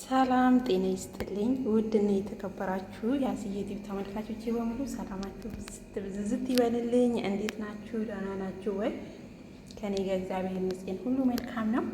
ሰላም ጤና ይስጥልኝ። ውድና የተከበራችሁ የአስዬ ቲቪ ተመልካቾች በሙሉ ሰላማችሁ ብዝት ይበልልኝ። እንዴት ናችሁ? ደህና ናችሁ ወይ? ከኔ ጋር እግዚአብሔር ይመስገን ሁሉ መልካም ነው።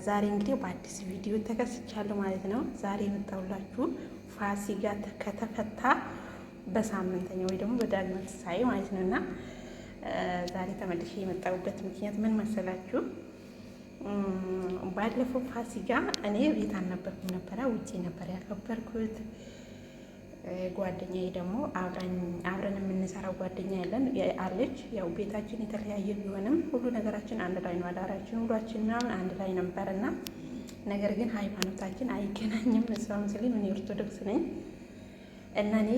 ዛሬ እንግዲህ በአዲስ ቪዲዮ ተከስቻለሁ ማለት ነው። ዛሬ የመጣሁላችሁ ፋሲካ ከተፈታ በሳምንተኛ ወይ ደግሞ በዳግመ ትንሣኤ ማለት ነው እና ዛሬ ተመልሼ የመጣሁበት ምክንያት ምን መሰላችሁ? ባለፈው ፋሲካ እኔ ቤት አልነበርኩም ነበረ፣ ውጪ ነበር ያከበርኩት። ጓደኛዬ ደግሞ አብረን የምንሰራው ጓደኛ ያለን አለች። ያው ቤታችን የተለያየ ቢሆንም ሁሉ ነገራችን አንድ ላይ ነው። አዳራችን ሁሏችን ምናምን አንድ ላይ ነበርና ነገር ግን ሃይማኖታችን አይገናኝም። እሷ ሙስሊም እኔ ኦርቶዶክስ ነኝ እና እኔ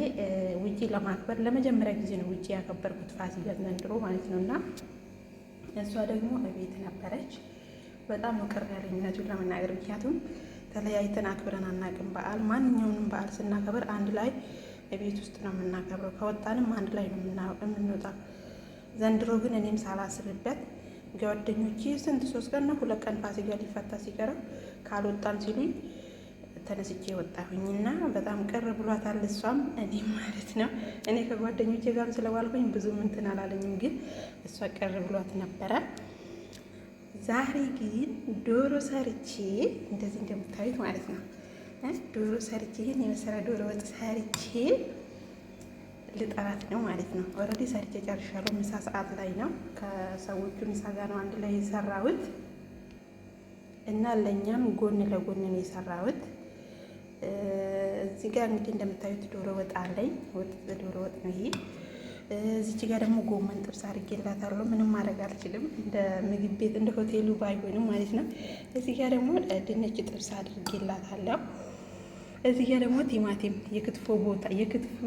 ውጪ ለማክበር ለመጀመሪያ ጊዜ ነው ውጪ ያከበርኩት ፋሲካ ዘንድሮ ማለት ነው እና እሷ ደግሞ ቤት ነበረች። በጣም ነው ቅር ያለኝ እውነቱን ለመናገር፣ ምክንያቱም ተለያይተን አክብረን አናውቅም። በዓል ማንኛውንም በዓል ስናከብር አንድ ላይ ቤት ውስጥ ነው የምናከብረው፣ ከወጣንም አንድ ላይ ነው የምንወጣው። ዘንድሮ ግን እኔም ሳላስብበት ጓደኞቼ ስንት 3 ቀን ነው 2 ቀን ፋሲካ ሊፈታ ሲቀረው ካልወጣን ሲሉኝ ተነስቼ ወጣሁኝና በጣም ቅር ብሏታል እሷም እኔም ማለት ነው። እኔ ከጓደኞቼ ጋርም ስለዋልኩኝ ብዙም እንትን አላለኝም፣ ግን እሷ ቅር ብሏት ነበረ። ዛሬ ግን ዶሮ ሰርቼ እንደዚህ እንደምታዩት ማለት ነው ዶሮ ሰርቼ ይህን የመሰለ ዶሮ ወጥ ሰርቼ ልጠራት ነው ማለት ነው። ኦልሬዲ ሰርቼ ጨርሻለሁ። ምሳ ሰዓት ላይ ነው ከሰዎቹ ምሳ ጋር ነው አንድ ላይ የሰራሁት እና ለእኛም ጎን ለጎን ነው የሰራሁት። እዚህ ጋር እንግዲህ እንደምታዩት ዶሮ ወጥ አለኝ። ዶሮ ወጥ ነው ይሄ። እዚች ጋር ደግሞ ጎመን ጥብስ አድርጌላታለሁ። ምንም ማድረግ አልችልም፣ እንደ ምግብ ቤት እንደ ሆቴሉ ባይሆንም ማለት ነው። እዚህ ጋር ደግሞ ድንች ጥብስ አድርጌላታለሁ። እዚህ ጋር ደግሞ ቲማቲም የክትፎ ቦታ የክትፎ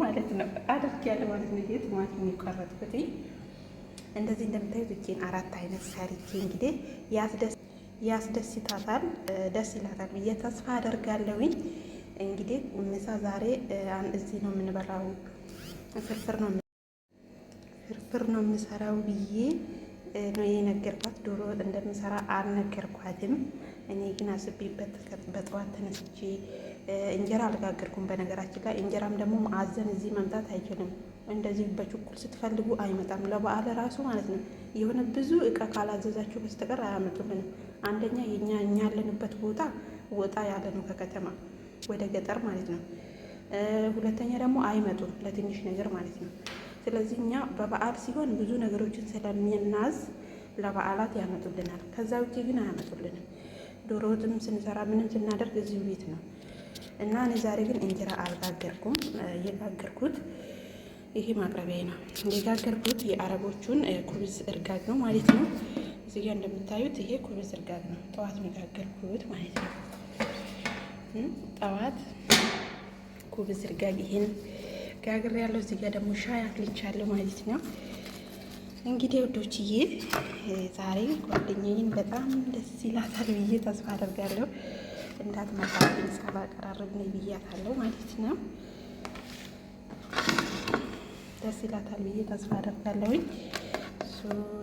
ማለት ነው አድርጌያለሁ ማለት ነው። ቲማቲም የቆረጥኩት እንደዚህ እንደምታዩት እጄን 4 አይነት ሰርቼ እንግዲህ ያስደስታታል፣ ደስ ይላታል ብዬ ተስፋ አደርጋለሁኝ። እንግዲህ ምሳ ዛሬ እዚህ ነው የምንበላው። ፍርፍር ነው የምሰራው ብዬ ነው የነገርኳት። ዶሮ ወጥ እንደምሰራ አልነገርኳትም። እኔ ግን አስቤበት በጠዋት ተነስቼ እንጀራ አልጋገርኩም። በነገራችን ላይ እንጀራም ደግሞ ማዕዘን እዚህ መምጣት አይችልም። እንደዚህ በችኩል ስትፈልጉ አይመጣም። ለበዓል ራሱ ማለት ነው የሆነ ብዙ እቃ ካላዘዛችሁ በስተቀር አያመጡልንም። አንደኛ እኛ ያለንበት ቦታ ወጣ ያለ ነው ከከተማ ወደ ገጠር ማለት ነው። ሁለተኛ ደግሞ አይመጡም ለትንሽ ነገር ማለት ነው። ስለዚህ እኛ በበዓል ሲሆን ብዙ ነገሮችን ስለሚናዝ ለበዓላት ያመጡልናል። ከዛ ውጭ ግን አያመጡልንም። ዶሮ ወጥም ስንሰራ ምንም ስናደርግ እዚሁ ቤት ነው እና እኔ ዛሬ ግን እንጀራ አልጋገርኩም። የጋገርኩት ይሄ ማቅረቢያ ነው። የጋገርኩት የአረቦቹን ኩብዝ እርጋግ ነው ማለት ነው። እዚህ ጋር እንደምታዩት ይሄ ኩብዝ እርጋግ ነው። ጠዋት ነው የጋገርኩት ማለት ነው። ጠዋት ኩብዝ እርጋግ ይሄን ጋግር ያለው። እዚህ ጋር ደግሞ ሻይ አፍልቻለሁ ማለት ነው። እንግዲህ ወዶችዬ ዛሬ ጓደኛዬን በጣም ደስ ይላታል ብዬ ተስፋ አደርጋለሁ። እንዳትመጣብኝ ሳላቀራርብ ነው ብያታለሁ ማለት ነው። ደስ ይላታል ብዬ ተስፋ አደርጋለሁኝ።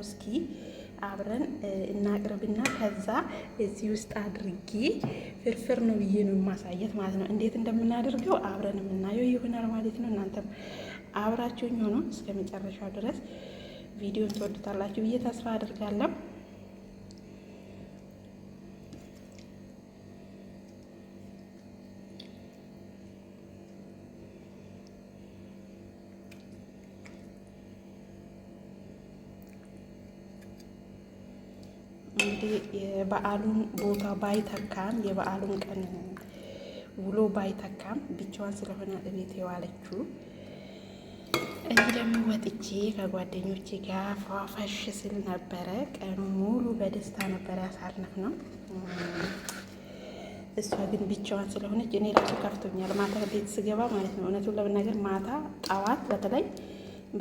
እስኪ አብረን እናቅርብና ከዛ እዚህ ውስጥ አድርጌ ፍርፍር ነው ብዬ ነው የማሳየት ማለት ነው። እንዴት እንደምናደርገው አብረን የምናየው ይሆናል ማለት ነው። እናንተም አብራችሁኝ ሆኖ እስከ መጨረሻው ድረስ ቪዲዮን ትወዱታላችሁ ብዬ ተስፋ አደርጋለሁ። እንግዲህ የበዓሉን ቦታ ባይተካም የበዓሉን ቀን ውሎ ባይተካም ብቻዋን ስለሆነ እቤት የዋለችው እኔ ደግሞ ወጥቼ ከጓደኞቼ ጋር ፏፈሽ ስል ነበረ። ቀኑ ሙሉ በደስታ ነበረ ያሳለፍነው። እሷ ግን ብቻዋን ስለሆነች እኔ ራሱ ከፍቶኛል። ማታ ቤት ስገባ ማለት ነው እውነቱን ለመናገር ማታ ጠዋት በተለይ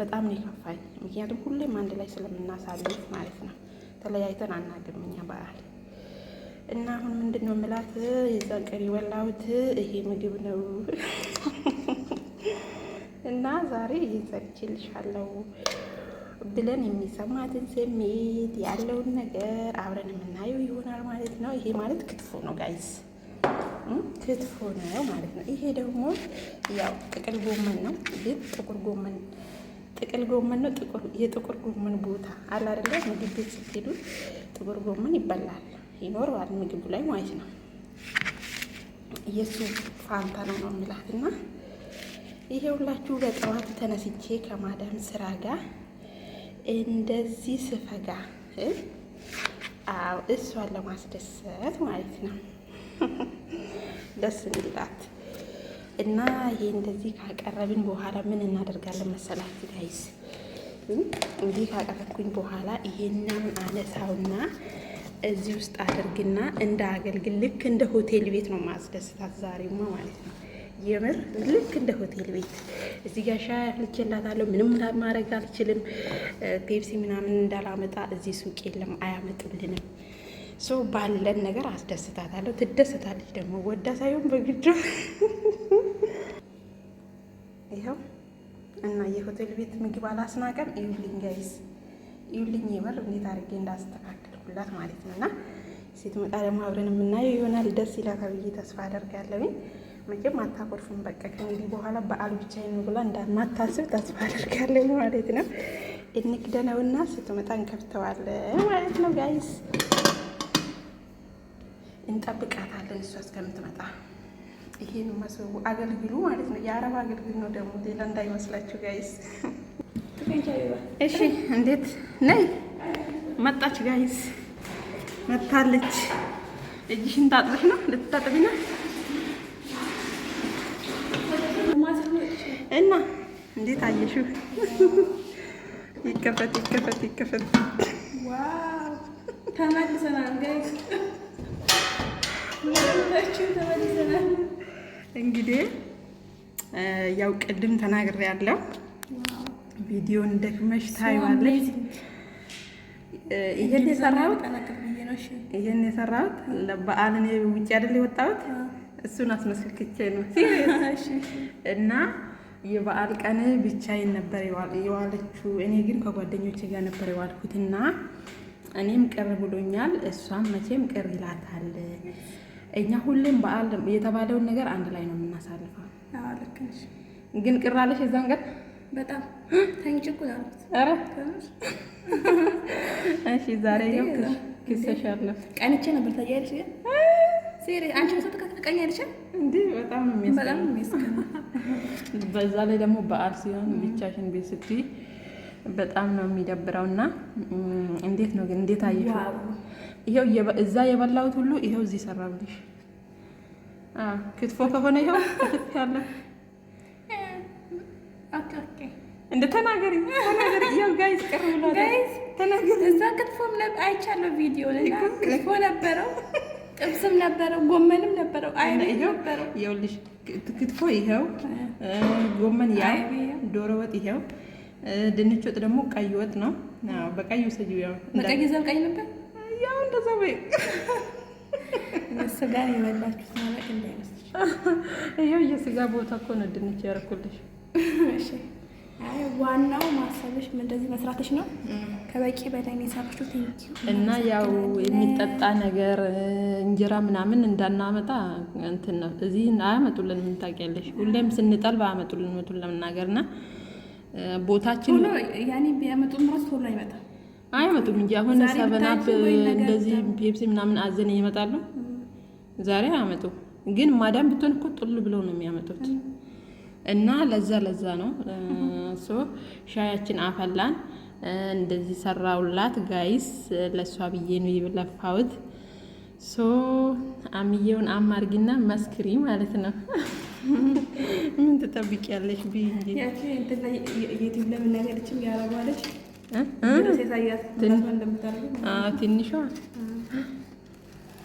በጣም ነው የከፋኝ። ምክንያቱም ሁሌም አንድ ላይ ስለምናሳልፍ ማለት ነው። ተለያይተን አናውቅም እኛ በዓል እና አሁን ምንድን ነው የምላት የዛን ቀን የበላሁት ይሄ ምግብ ነው እና ዛሬ ይሄን ሰርቼልሻለሁ ብለን የሚሰማትን ስሜት ያለውን ነገር አብረን የምናየው ይሆናል ማለት ነው። ይሄ ማለት ክትፎ ነው ጋይስ፣ ክትፎ ነው ማለት ነው። ይሄ ደግሞ ያው ጥቅል ጎመን ነው፣ ግን ጥቁር ጎመን ጥቅል ጎመን ነው። የጥቁር ጎመን ቦታ አለ አይደለ? ምግብ ቤት ስትሄዱ ጥቁር ጎመን ይበላል፣ ይኖረዋል ምግቡ ላይ ማለት ነው። የሱ ፋንታ ነው የሚላትና ይሄ ሁላችሁ በጠዋት ተነስቼ ከማዳም ስራ ጋር እንደዚህ ስፈጋ እሷን ለማስደሰት ማለት ነው ደስ እንዲላት እና ይሄ እንደዚህ ካቀረብን በኋላ ምን እናደርጋለን መሰላችሁ ጋይስ? እንዲህ ካቀረብኩኝ በኋላ ይሄንን አነሳውና እዚህ ውስጥ አድርግና እንደ አገልግል ልክ እንደ ሆቴል ቤት ነው ማስደስታት ዛሬማ ማለት ነው። የምር ልክ እንደ ሆቴል ቤት እዚህ ጋር ሻይ አፍልቼላታለሁ። ምንም ማድረግ አልችልም። ፔፕሲ ምናምን እንዳላመጣ እዚህ ሱቅ የለም፣ አያመጡልንም። ሶ ባለን ነገር አስደስታታለሁ። ትደሰታለች ደግሞ ወዳ ሳይሆን በግድ ይኸው እና የሆቴል ቤት ምግብ አላስናቀም። ይኸውልኝ ጋይስ፣ ይኸውልኝ የምር እንዴት አድርጌ እንዳስተካከልኩላት ማለት ነው። እና ስትመጣ ደግሞ አብረን የምናየው ይሆናል። ደስ ይላታል ብዬ ተስፋ አደርጋለሁ። መቼም አታኮርፍም። በቃ ከእንግዲህ በኋላ በዓል ብቻዬን ብላ እንዳማታስብ ተስፋ አደርጋለሁ ማለት ነው። እንክደነውና ስትመጣ እንከፍተዋለን ማለት ነው ጋይስ። እንጠብቃታለን እሷ እስከምትመጣ። ይሄን መስቡ አገልግሉ ማለት ነው። የአረብ አገልግል ነው ደግሞ ሌላ እንዳይመስላችሁ ጋይስ። እሺ እንዴት ነይ? መጣች ጋይስ፣ መታለች። እጅሽን ታጥበሽ ነው? ልትታጥቢ ነው? እና እንዴት አየሽው? ይከፈት ይከፈት ይከፈት። ዋው ተመልሰናል ጋይስ፣ ተመልሰናል። እንግዲህ ያው ቅድም ተናግሬያለሁ፣ ቪዲዮን ደግመሽ ታይዋለሽ። ይሄን የሰራሁት ለበዓል እኔ ውጭ አይደል የወጣሁት፣ እሱን አስመስክቼ ነው እና የበዓል ቀን ብቻዬን ነበር የዋለችው። እኔ ግን ከጓደኞቼ ጋር ነበር የዋልኩትና እኔም ቅር ብሎኛል፣ እሷም መቼም ቅር ይላታል። እኛ ሁሌም በዓል የተባለውን ነገር አንድ ላይ ነው የምናሳልፈው። ግን ቅር አለሽ የዛን ቀን በጣም ተንጭቁ ያሉት። ኧረ እሺ ዛሬ ያው ክሰሻለሁ። ቀንቼ ነበር ታያለሽ። ግን ሲሪየስ አንቺ ነው ተቀኛለሽ እንዴ? በጣም የሚያስቀና በዛ ላይ ደግሞ በዓል ሲሆን ብቻሽን ቤት ስትይ በጣም ነው የሚደብረውና እንዴት ነው ግን እንዴት አየሽው? ይሄው እዛ የበላሁት ሁሉ ይሄው እዚህ ሰራብልሽ። ክትፎ ከሆነ ይሄው ክትፍ ያለ እንደ ተናገሪ ይሄው ጋይስ ቅር ብሎ ጋይስ ተናገሪ። እዛ ክትፎም አይቻለሁ ቪዲዮ ላይ ክትፎ ነበረው፣ ጥብስም ነበረው፣ ጎመንም ነበረው፣ አይብ ነበረው። ይኸውልሽ ክትፎ ይሄው፣ ጎመን ያው፣ ዶሮ ወጥ ይሄው፣ ድንች ወጥ ደግሞ ቀይ ወጥ ነው። አዎ በቀዩ ሰጂው ያው በቀይ ዘር ቀይ ነበር። ያው እንደዛ ወይ ስጋ የበላችሁት ማለት እንዳይመስልሽ። ይሄው የስጋ ቦታ እኮ ነው ድንች ያደረኩልሽ። እሺ አይ ዋናው ማሰብሽ እንደዚህ መስራትሽ ነው። ከበቂ በላይ ነው የሰራችው። ቴንኪው። እና ያው የሚጠጣ ነገር እንጀራ ምናምን እንዳናመጣ እንትን ነው እዚህ አያመጡልን። ምን ታውቂያለሽ? ሁሌም ስንጠልብ አያመጡልን መቱን ለምናገርና ቦታችን ነው ያኔ ቢያመጡም ራስ ቶሎ አይመጣም። አይመጡም እንጂ አሁን ሰበናፕ እንደዚህ ፔፕሲ ምናምን አዘን ይመጣሉ። ዛሬ አያመጡ። ግን ማዳም ብትሆን እኮ ጥሉ ብለው ነው የሚያመጡት። እና ለዛ ነው ሶ ሻያችን አፈላን። እንደዚህ ሰራውላት ጋይስ፣ ለሷ ብዬ ነው የለፋሁት። ሶ አሚዬውን አማርጊና መስክሪ ማለት ነው። ምን ትጠብቂያለሽ? ቢ እንጂ ያቺ እንትና የዩቲዩብ ለምን ነገርችም ያረጋለች ሴሳያት ትንሿ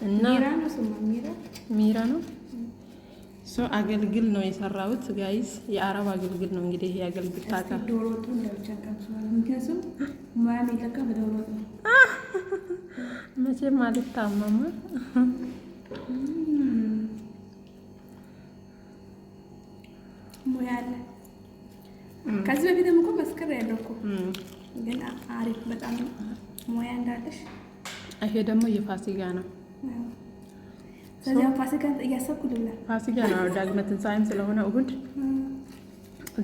እና ሚራ ነው። ሶ አገልግል ነው የሰራሁት ጋይስ፣ የአረብ አገልግል ነው እንግዲህ። ይሄ አገልግል ታታ ዶሮ ወጡ ምክንያቱም ማሚ ለካ በዶሮ ወጡ መቼም አልታመማ። ሙያ አለ። ከዚህ በፊትም እኮ መስከረ ያለው እኮ ግን ትሰራለሽ። ይሄ ደግሞ የፋሲካ ነው። ስለዚህ ፋሲካ እያሰብኩ ልብላ። ፋሲካ ነው ዳግመ ትንሣኤም ስለሆነ እሁድ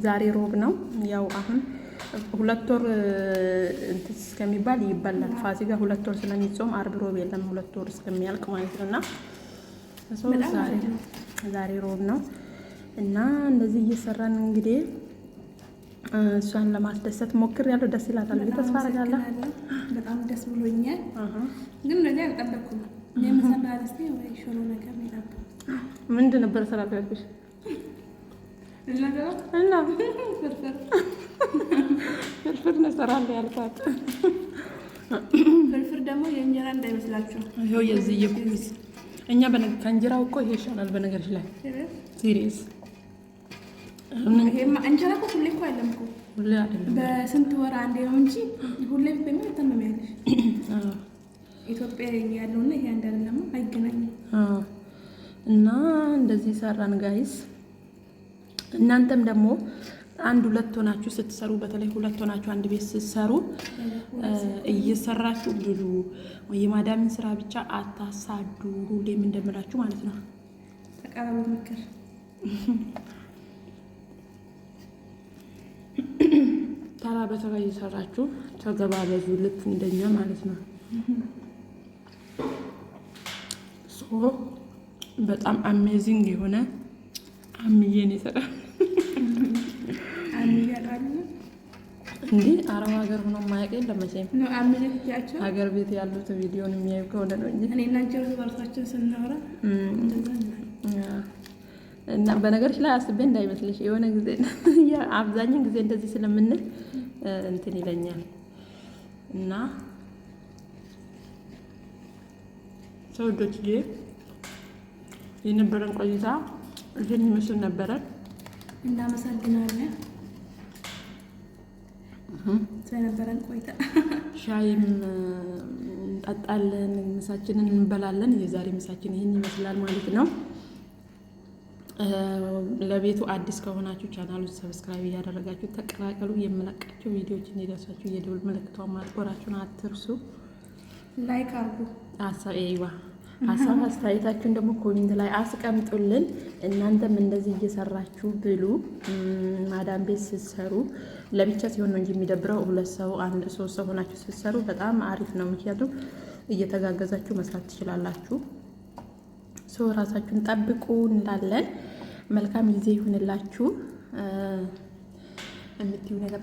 ዛሬ ሮብ ነው። ያው አሁን 2 ወር እንትን እስከሚባል ይበላል። ፋሲካ 2 ወር ስለሚጾም አርብ ሮብ የለም 2 ወር እስከሚያልቅ ማለት ነውና ዛሬ ሮብ ነው እና እንደዚህ እየሰራን እንግዲህ እሷን ለማስደሰት ሞክር ያለው ደስ ይላታል። ተስፋ አደርጋለሁ። በጣም ደስ ብሎኛል። ግን እንደዚህ አልጠበኩም። የምሰራ ደስ ወይ ሾሎ ነገር ነው የጠበኩት። ምንድን ነበር ሰላም ያልኩሽ? እና ፍርፍር ነው እሰራለሁ ያልኳት። ፍርፍር ደግሞ የእንጀራ እንዳይመስላችሁ። ይኸው የዚህ የኩስ እኛ ከእንጀራው እኮ ይሄ ይሻላል። በነገርሽ ላይ ሲሪየስ እንጀራ እኮ ሁሌ እኮ አይደለም እኮ ሁሌ አይደለም፣ በስንት ወር አንዴ ነው እንጂ ሁሌ ቢሆን ተመሚያለሽ። ኢትዮጵያ ያለውና ይሄ አንድ አይደለም፣ አይገናኝም። እና እንደዚህ ሰራን ጋይስ። እናንተም ደግሞ 1-2 ሆናችሁ ስትሰሩ፣ በተለይ 2 ሆናችሁ አንድ ቤት ስትሰሩ እየሰራችሁ ብሉ። የማዳምን ስራ ብቻ አታሳዱ። ሁሌም እንደምላችሁ ማለት ነው። ተቀበሉ ምክር። ተራ በተራ እየሰራችሁ ተገባበዙ፣ ልክ እንደኛ ማለት ነው። በጣም አሜዚንግ የሆነ አምዬን ይሰራል። እንዴ አረብ ሀገር ሆኖ ማያውቅ የለም መቼም። ሀገር ቤት ያሉት ቪዲዮን የሚያዩ ከሆነ ነው እንጂ እኔና ጀሩ በርሳችን ስናወራ እና በነገርሽ ላይ አስቤ እንዳይመስልሽ የሆነ ጊዜ አብዛኛውን ጊዜ እንደዚህ ስለምንል እንትን ይለኛል እና ሰውዶች የነበረን ቆይታ ይህን ይመስል ነበረ። እናመሰግናለን ስለነበረን ቆይታ። ሻይም እንጠጣለን፣ ምሳችንን እንበላለን። የዛሬ ምሳችን ይህን ይመስላል ማለት ነው። ለቤቱ አዲስ ከሆናችሁ ቻናሉን ሰብስክራይብ እያደረጋችሁ ተቀላቀሉ። የምለቃቸው ቪዲዮዎች እንዲደርሳችሁ የደወል ምልክቷን ማጥቆራችሁን አትርሱ። ላይክ አድርጉ። ሀሳብ አስተያየታችሁን ደግሞ ኮሜንት ላይ አስቀምጡልን። እናንተም እንደዚህ እየሰራችሁ ብሉ። ማዳም ቤት ስትሰሩ ለብቻ ሲሆን ነው እንጂ የሚደብረው 2 ሰው 3 ሰው ሆናችሁ ስትሰሩ በጣም አሪፍ ነው። ምክንያቱም እየተጋገዛችሁ መስራት ትችላላችሁ። ራሳችሁን ጠብቁ እንላለን። መልካም ጊዜ ይሁንላችሁ። የምትዩ ነገር